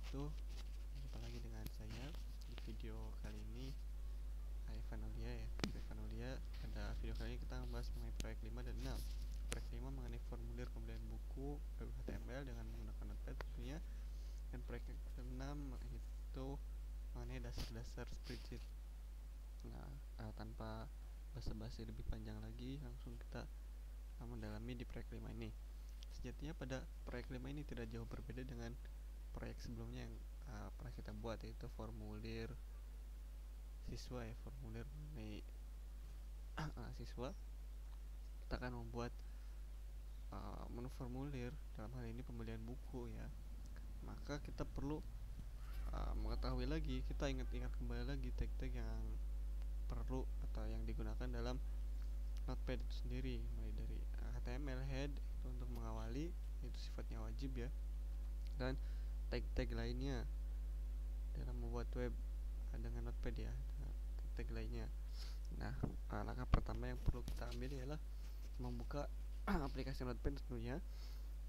wabarakatuh. Jumpa lagi dengan saya di video kali ini, Ivan Aulia ya. Ivan Aulia. Pada video kali ini kita membahas mengenai proyek 5 dan 6. Proyek 5 mengenai formulir pembelian buku web HTML dengan menggunakan Notepad tentunya. Dan proyek 6 itu mengenai dasar-dasar spreadsheet. Nah, tanpa basa-basi lebih panjang lagi, langsung kita mendalami di proyek 5 ini. Sejatinya pada proyek 5 ini tidak jauh berbeda dengan proyek sebelumnya yang pernah kita buat, yaitu formulir siswa ya, formulir mengenai siswa. Kita akan membuat menu formulir, dalam hal ini pembelian buku ya. Maka kita perlu mengetahui lagi, kita ingat-ingat kembali lagi tag-tag yang perlu atau yang digunakan dalam Notepad itu sendiri, mulai dari HTML head itu untuk mengawali, itu sifatnya wajib ya, dan tag-tag lainnya dalam membuat web dengan Notepad ya, tag lainnya. Nah, langkah pertama yang perlu kita ambil ialah membuka aplikasi Notepad tentunya.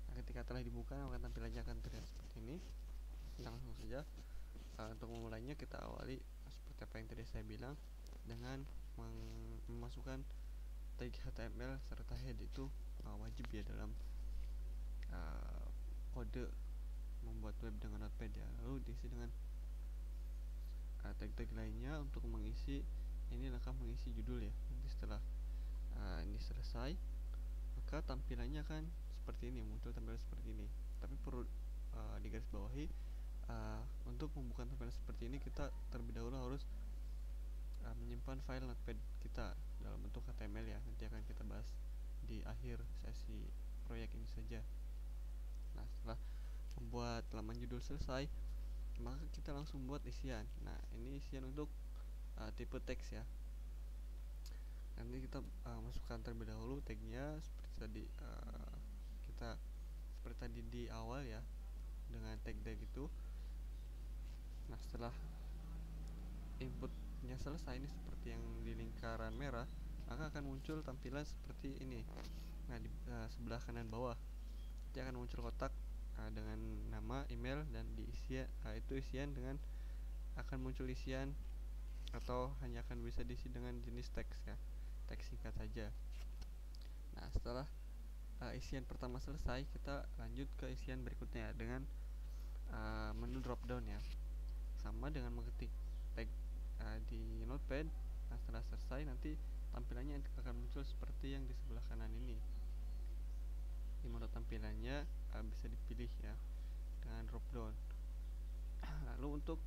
Nah, ketika telah dibuka, maka tampilannya akan terlihat seperti ini. Langsung saja untuk memulainya kita awali seperti apa yang tadi saya bilang, dengan memasukkan tag HTML serta head. Itu wajib ya dalam kode membuat web dengan Notepad ya. Lalu diisi dengan tag-tag lainnya untuk mengisi. Ini langkah mengisi judul ya. Nanti setelah ini selesai, maka tampilannya akan seperti ini, muncul tampilan seperti ini. Tapi perlu digarisbawahi, untuk membuka tampilan seperti ini kita terlebih dahulu harus menyimpan file Notepad kita dalam bentuk HTML ya. Nanti akan kita bahas di akhir sesi proyek ini saja. Nah, setelah membuat halaman judul selesai, maka kita langsung buat isian. Nah, ini isian untuk tipe teks ya. Nanti kita masukkan terlebih dahulu tagnya seperti tadi, kita seperti tadi di awal ya, dengan tag itu. Nah, setelah inputnya selesai, ini seperti yang di lingkaran merah, maka akan muncul tampilan seperti ini. Nah, di sebelah kanan bawah nanti akan muncul kotak dengan nama, email, dan di isian itu isian dengan akan muncul isian, atau hanya akan bisa diisi dengan jenis teks ya, teks singkat saja. Nah, setelah isian pertama selesai, kita lanjut ke isian berikutnya dengan menu drop down ya, sama dengan mengetik tag di Notepad. Nah, setelah selesai nanti tampilannya akan muncul seperti yang di sebelah kanan ini. Di mode tampilannya bisa dipilih ya dengan drop down. Lalu untuk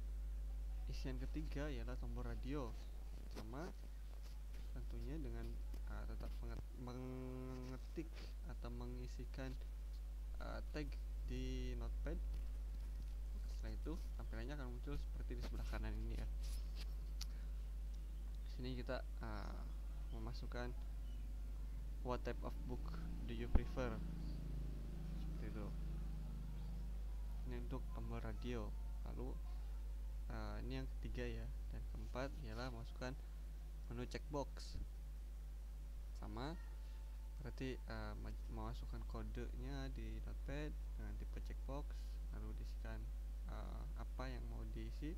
isian ketiga ialah tombol radio, sama tentunya dengan tetap mengetik atau mengisikan tag di Notepad. Setelah itu tampilannya akan muncul seperti di sebelah kanan ini ya. Di sini kita memasukkan what type of book do you prefer, seperti itu. Ini untuk tombol radio. Lalu ini yang ketiga ya, dan keempat ialah masukkan menu checkbox, sama berarti memasukkan kodenya di Notepad dengan tipe checkbox, lalu diisikan apa yang mau diisi,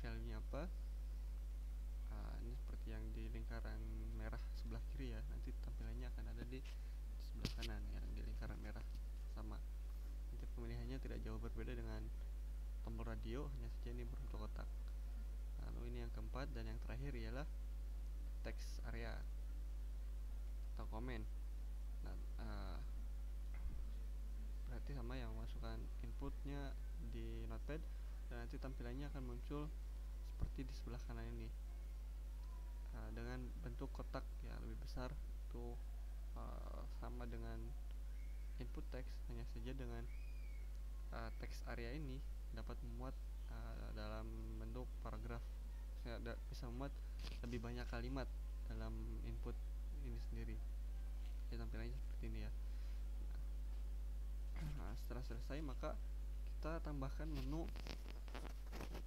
filenya apa. Ini seperti yang di lingkaran merah sebelah kiri ya, nanti tampilannya akan ada di sebelah kanan yang di lingkaran merah. Sama, nanti pemilihannya tidak jauh berbeda dengan tombol radio, hanya saja ini berbentuk kotak. Lalu ini yang keempat dan yang terakhir ialah text area atau komen. Nah, berarti sama yang memasukkan inputnya di Notepad, dan nanti tampilannya akan muncul seperti di sebelah kanan ini dengan bentuk kotak ya, lebih besar. Itu sama dengan input teks, hanya saja dengan teks area ini dapat memuat dalam bentuk paragraf, bisa memuat lebih banyak kalimat dalam input ini sendiri. Jadi tampilannya seperti ini ya. Nah, setelah selesai maka kita tambahkan menu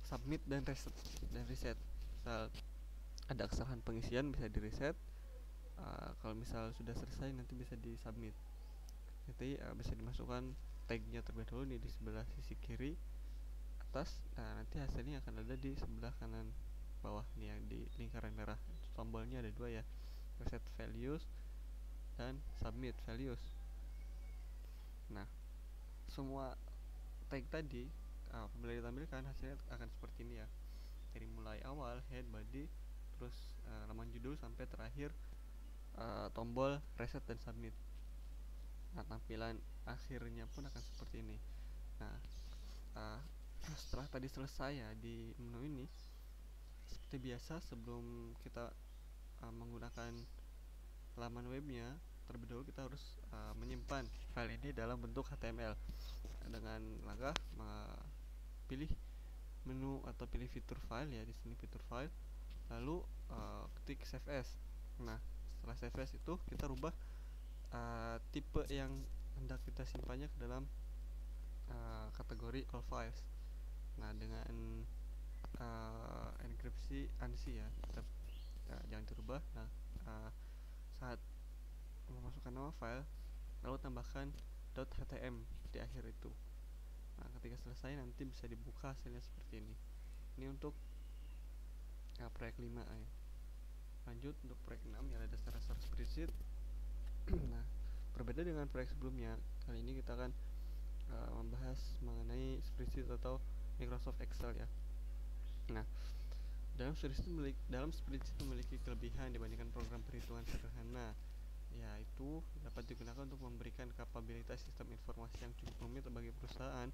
submit dan reset. Misal ada kesalahan pengisian bisa di reset. Kalau misal sudah selesai nanti bisa di submit. Nanti bisa dimasukkan tagnya terlebih dahulu nih di sebelah sisi kiri. atas. Nah, nanti hasilnya akan ada di sebelah kanan bawah nih, yang di lingkaran merah. Tombolnya ada dua ya, reset values dan submit values. Nah, semua tag tadi apabila ditampilkan hasilnya akan seperti ini ya, dari mulai awal head, body, terus laman judul sampai terakhir tombol reset dan submit. Nah, tampilan akhirnya pun akan seperti ini. Nah, setelah tadi selesai ya di menu ini, seperti biasa sebelum kita menggunakan laman webnya, terlebih dahulu kita harus menyimpan file ini dalam bentuk HTML dengan langkah pilih menu atau pilih fitur file ya, di sini fitur file, lalu ketik save as. Nah, setelah save as itu kita rubah tipe yang hendak kita simpannya ke dalam kategori all files. Nah, dengan enkripsi ANSI ya, tetap jangan dirubah. Nah, saat memasukkan nama file, lalu tambahkan .htm di akhir itu. Nah, ketika selesai nanti bisa dibuka hasilnya seperti ini. Ini untuk proyek 5 ya. Lanjut untuk proyek 6 yang ada dasar spreadsheet. Nah, berbeda dengan proyek sebelumnya, kali ini kita akan membahas mengenai spreadsheet atau Microsoft Excel ya. Nah, dalam spreadsheet memiliki kelebihan dibandingkan program perhitungan sederhana, yaitu dapat digunakan untuk memberikan kapabilitas sistem informasi yang cukup rumit bagi perusahaan.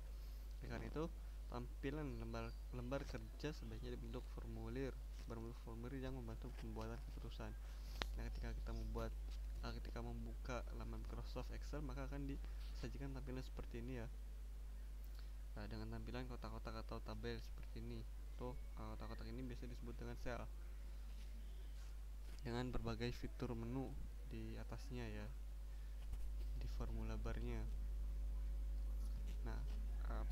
Karena itu, tampilan lembar kerja sebaiknya dibentuk formulir yang membantu pembuatan keputusan. Nah, ketika membuka laman Microsoft Excel, maka akan disajikan tampilan seperti ini ya. Nah, dengan tampilan kotak-kotak atau tabel seperti ini. Kotak-kotak ini biasa disebut dengan sel, dengan berbagai fitur menu di atasnya ya, di formula barnya. Nah,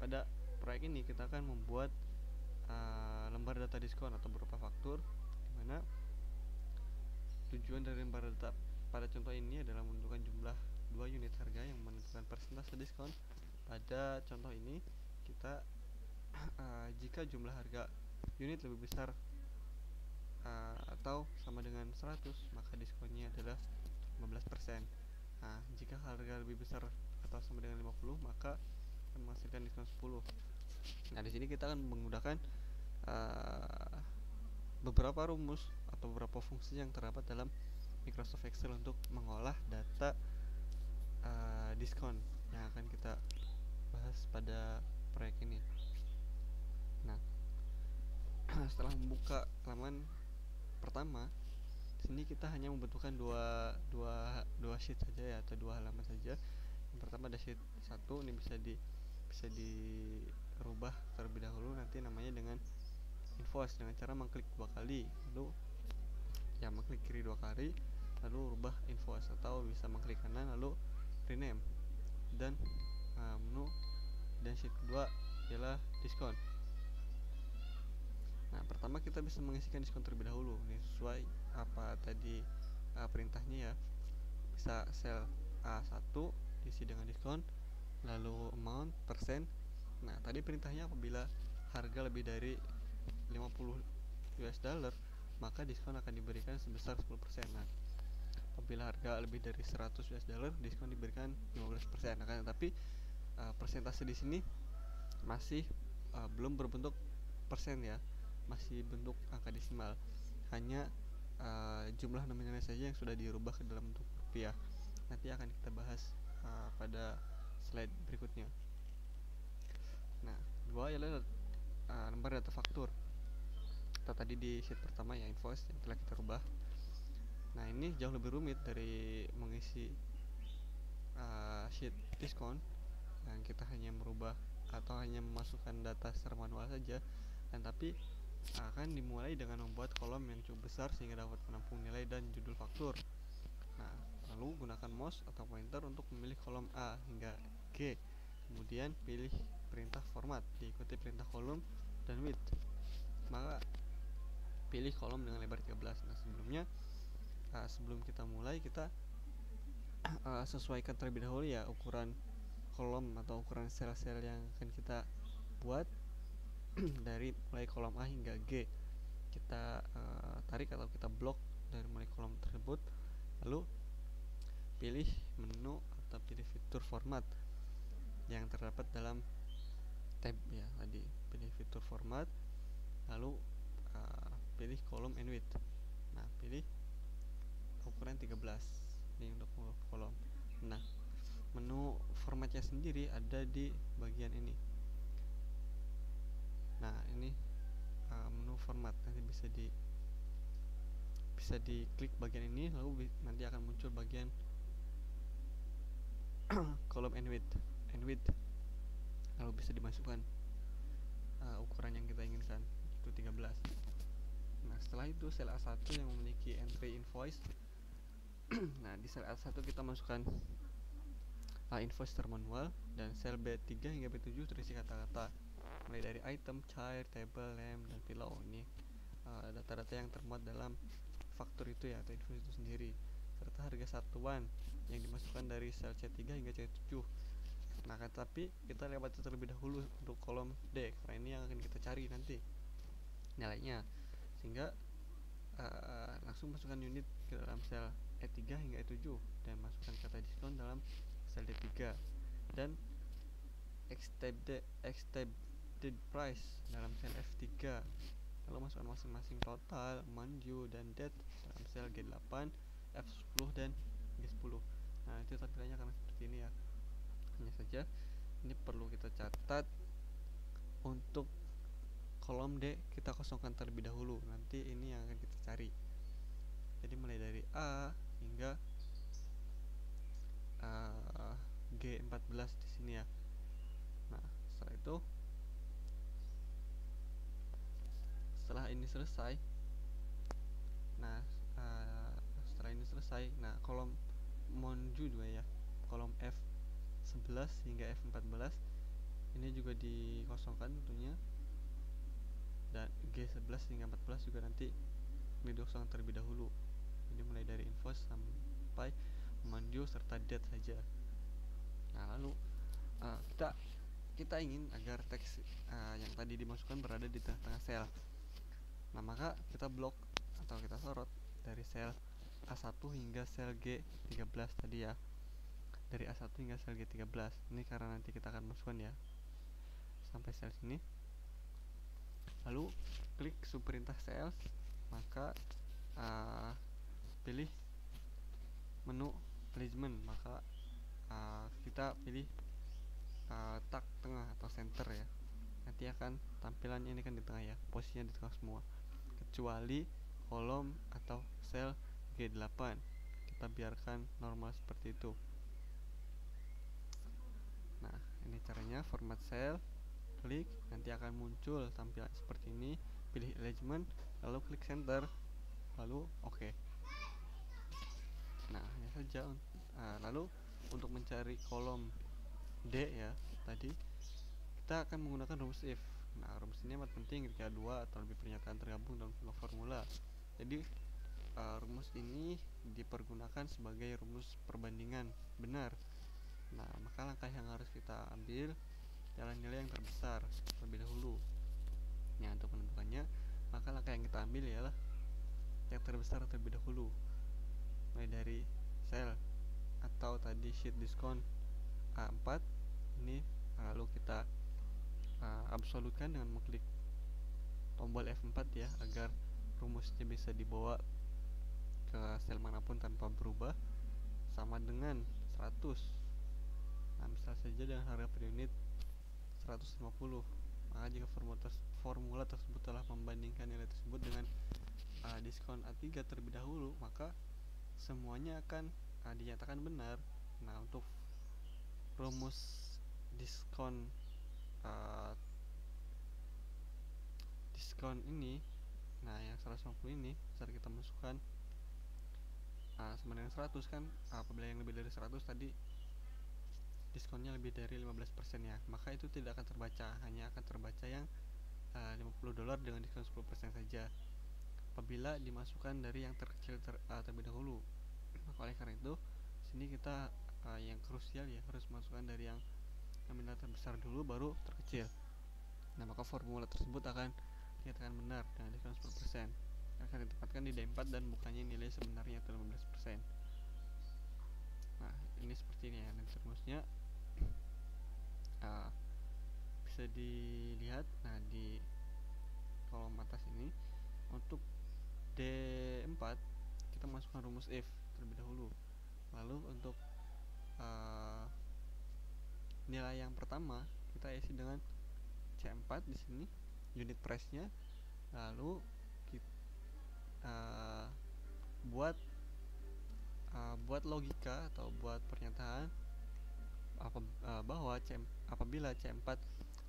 pada proyek ini kita akan membuat lembar data diskon atau berupa faktur, dimana tujuan dari lembar data pada contoh ini adalah menentukan jumlah 2 unit harga yang menentukan persentase diskon. Pada contoh ini kita jika jumlah harga unit lebih besar atau sama dengan 100, maka diskonnya adalah 15%. Nah, jika harga lebih besar atau sama dengan 50, maka akan menghasilkan diskon 10. Nah, di sini kita akan menggunakan beberapa rumus atau beberapa fungsi yang terdapat dalam Microsoft Excel untuk mengolah data diskon yang akan kita bahas pada proyek ini. Nah, setelah membuka halaman pertama, sini kita hanya membutuhkan dua sheet saja ya, atau 2 halaman saja. Yang pertama ada sheet 1, ini bisa dirubah terlebih dahulu nanti namanya dengan invoice dengan cara mengklik 2 kali, lalu mengklik kiri 2 kali, lalu rubah invoice, atau bisa mengklik kanan lalu rename dan menu. Dan sheet kedua adalah diskon. Nah, pertama kita bisa mengisikan diskon terlebih dahulu. Ini sesuai apa tadi perintahnya ya. Bisa sel A1 diisi dengan diskon, lalu amount persen. Nah, tadi perintahnya apabila harga lebih dari 50 US dollar, maka diskon akan diberikan sebesar 10%. Nah, apabila harga lebih dari 100 US dollar, diskon diberikan 15%. Nah, tapi persentase di sini masih belum berbentuk persen ya, masih bentuk angka desimal, hanya jumlah nominalnya saja yang sudah dirubah ke dalam bentuk rupiah. Nanti akan kita bahas pada slide berikutnya. Nah, kedua adalah lembar data faktur. Kita tadi di sheet pertama ya, invoice yang telah kita rubah. Nah, ini jauh lebih rumit dari mengisi sheet diskon yang kita hanya merubah atau hanya memasukkan data secara manual saja, dan tapi akan dimulai dengan membuat kolom yang cukup besar sehingga dapat menampung nilai dan judul faktur. Nah, lalu gunakan mouse atau pointer untuk memilih kolom A hingga G, kemudian pilih perintah format, diikuti perintah kolom dan width, maka pilih kolom dengan lebar 13. Nah, sebelum kita mulai, kita sesuaikan terlebih dahulu ya ukuran kolom atau ukuran sel-sel yang akan kita buat. dari mulai kolom A hingga G. Kita tarik atau kita blok dari mulai kolom tersebut, lalu pilih menu atau pilih fitur format yang terdapat dalam tab ya tadi. Pilih fitur format, lalu pilih kolom and width. Nah, pilih ukuran 13 ini untuk kolom. Nah, menu formatnya sendiri ada di bagian ini. Nah, ini menu format, nanti bisa diklik bagian ini, lalu nanti akan muncul bagian kolom and width, lalu bisa dimasukkan ukuran yang kita inginkan, itu 13. Nah, setelah itu sel A1 yang memiliki entry invoice. Nah, di sel A1 kita masukkan invoice termanual, dan sel B3 hingga B7 terisi kata-kata mulai dari item, chair, table, lamp, dan pillow. Ini data-data yang termuat dalam faktur itu ya, atau invoice itu sendiri, serta harga satuan yang dimasukkan dari sel C3 hingga C7. Nah, tapi kita lewati terlebih dahulu untuk kolom D, karena ini yang akan kita cari nanti nilainya, sehingga langsung masukkan unit ke dalam sel E3 hingga E7 dan masukkan kata diskon dalam sel D3 dan extended price dalam sel F3, lalu masukkan masing-masing total, month due, dan date dalam sel G8, F10, dan G10. Nah, itu tampilannya akan seperti ini ya. Hanya saja ini perlu kita catat, untuk kolom D kita kosongkan terlebih dahulu, nanti ini yang akan kita cari. Jadi mulai dari A hingga G14 di sini ya. Nah, setelah ini selesai, nah kolom monju juga ya, kolom F11 hingga F14 ini juga dikosongkan tentunya, dan G11 hingga 14 juga nanti ini dikosongkan terlebih dahulu. Jadi mulai dari invoice sampai monju serta date saja. Nah, lalu kita ingin agar teks yang tadi dimasukkan berada di tengah-tengah sel. Nah, maka kita blok atau kita sorot dari sel A1 hingga sel G13 tadi ya. Dari A1 hingga sel G13. Ini karena nanti kita akan masukkan ya. Sampai sel sini. Lalu klik subperintah sales, maka pilih menu placement, maka kita pilih tag tengah atau center ya. Nanti akan tampilannya ini kan di tengah ya, posisinya di tengah semua, kecuali kolom atau sel G8. Kita biarkan normal seperti itu. Nah, ini caranya. Format sel, klik, nanti akan muncul tampilan seperti ini. Pilih alignment, lalu klik center, lalu oke. Nah, hanya saja. Lalu untuk mencari kolom D ya tadi, kita akan menggunakan rumus if. Nah, rumus ini amat penting ketika dua atau lebih pernyataan tergabung dalam sebuah formula. Jadi rumus ini dipergunakan sebagai rumus perbandingan benar. Nah, maka langkah yang harus kita ambil adalah nilai yang terbesar terlebih dahulu. Nah, untuk menentukannya, maka langkah yang kita ambil ialah yang terbesar terlebih dahulu, mulai dari sel atau tadi sheet diskon A4 ini, lalu kita absolutkan dengan mengklik tombol F4 ya, agar rumusnya bisa dibawa ke sel manapun tanpa berubah, sama dengan 100. Nah, misal saja dengan harga per unit 150, maka jika formula tersebut telah membandingkan nilai tersebut dengan diskon A3 terlebih dahulu, maka semuanya akan dinyatakan benar. Nah, untuk rumus diskon ini, nah yang 150 ini saat kita masukkan sama dengan 100 kan, apabila yang lebih dari 100 tadi diskonnya lebih dari 15% ya, maka itu tidak akan terbaca, hanya akan terbaca yang $50 dengan diskon 10% saja apabila dimasukkan dari yang terkecil terlebih dahulu. Maka oleh karena itu sini kita yang krusial ya, harus masukkan dari yang nominal terbesar dulu baru terkecil. Nah, maka formula tersebut akan dinyatakan benar dengan diskon 10%. Akan ditempatkan di D4 dan bukannya nilai sebenarnya atau 15%. Nah, ini seperti ini ya nanti rumusnya. Bisa dilihat di kolom atas ini. Untuk D4 kita masukkan rumus if terlebih dahulu. Lalu untuk nilai yang pertama kita isi dengan C4 di sini unit price-nya. Lalu kita buat logika atau buat pernyataan bahwa apabila C4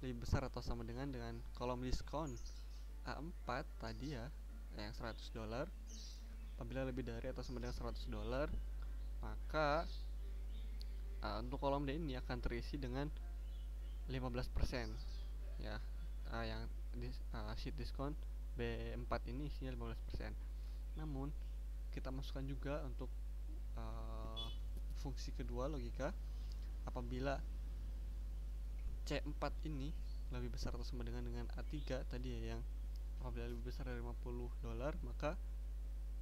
lebih besar atau sama dengan kolom diskon A4 tadi ya, yang $100, apabila lebih dari atau sama dengan $100, maka untuk kolom D ini akan terisi dengan 15% ya. Yang sheet diskon B4 ini isinya 15%. Namun kita masukkan juga untuk fungsi kedua logika, apabila C4 ini lebih besar atau sama dengan A3 tadi ya, yang apabila lebih besar dari $50, maka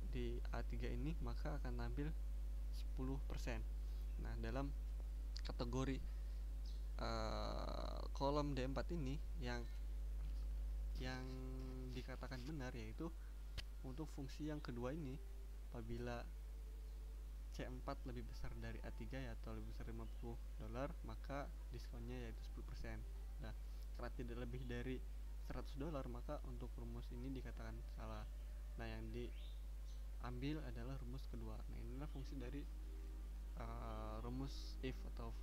di A3 ini maka akan tampil 10%. Nah, dalam kategori kolom D4 ini yang dikatakan benar yaitu untuk fungsi yang kedua ini, apabila C4 lebih besar dari A3 ya, atau lebih besar dari $50, maka diskonnya yaitu 10%. Nah, karena tidak lebih dari $100, maka untuk rumus ini dikatakan salah. Nah, yang diambil adalah rumus kedua. Nah, inilah fungsi dari rumus if atau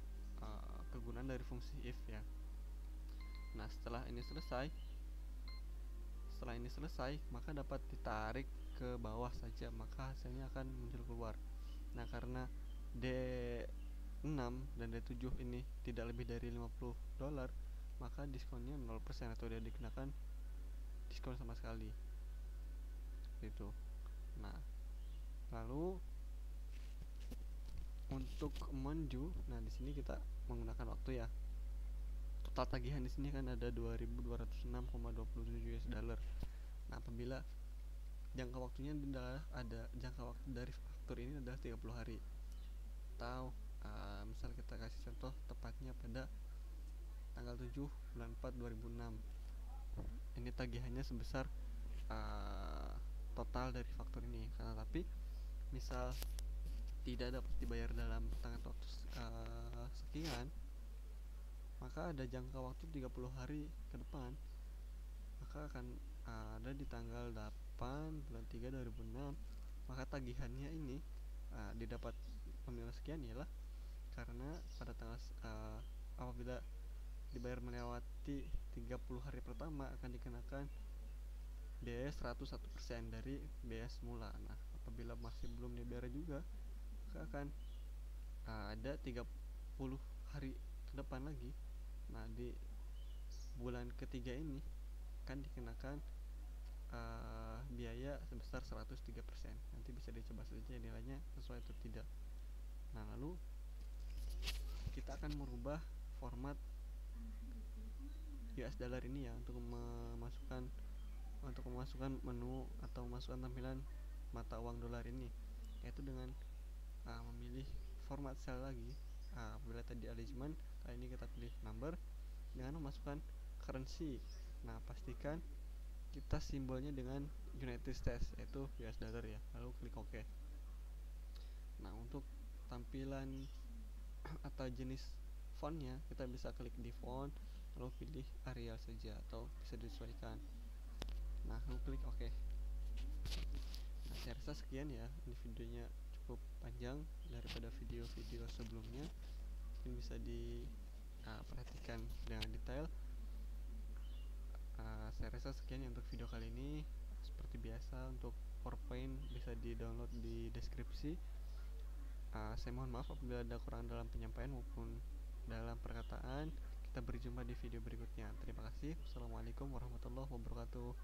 kegunaan dari fungsi if ya. Nah, setelah ini selesai, maka dapat ditarik ke bawah saja, maka hasilnya akan muncul keluar. Nah, karena D6 dan D7 ini tidak lebih dari $50, maka diskonnya 0% atau tidak dikenakan diskon sama sekali. Gitu. Nah, lalu untuk Monju, nah di sini kita menggunakan waktu ya. Total tagihan di sini kan ada $2.206,27. Nah, apabila jangka waktunya adalah jangka waktu dari faktur ini adalah 30 hari. Atau misal kita kasih contoh tepatnya pada tanggal 7 bulan 4 2006. Ini tagihannya sebesar total dari faktur ini. Karena tapi misal tidak dapat dibayar dalam tengah waktu sekian, maka ada jangka waktu 30 hari ke depan, maka akan ada di tanggal 8 bulan 3 2006. Maka tagihannya ini didapat nominal sekian ialah karena pada tanggal apabila dibayar melewati 30 hari pertama akan dikenakan biaya 101% dari biaya semula. Nah, apabila masih belum dibayar juga, maka akan ada 30 hari ke depan lagi. Nah, di bulan ketiga ini akan dikenakan biaya sebesar 103%. Nanti bisa dicoba saja nilainya sesuai atau tidak. Nah, lalu kita akan merubah format US dollar ini ya untuk memasukkan menu atau memasukkan tampilan mata uang dolar ini, yaitu dengan memilih format sel lagi. Apabila tadi arrangement, kali ini kita pilih number dengan memasukkan currency. Nah, pastikan kita simbolnya dengan United States yaitu US dollar ya, lalu klik OK. Nah, untuk tampilan atau jenis fontnya kita bisa klik di font, lalu pilih Arial saja atau bisa disesuaikan. Nah, lalu klik OK. Nah, saya rasa sekian ya, ini videonya cukup panjang daripada video-video sebelumnya, mungkin bisa diperhatikan dengan detail. Saya rasa sekian ya untuk video kali ini. Seperti biasa, untuk PowerPoint bisa di-download di deskripsi. Saya mohon maaf apabila ada kurang dalam penyampaian maupun dalam perkataan. Kita berjumpa di video berikutnya. Terima kasih. Wassalamualaikum warahmatullahi wabarakatuh.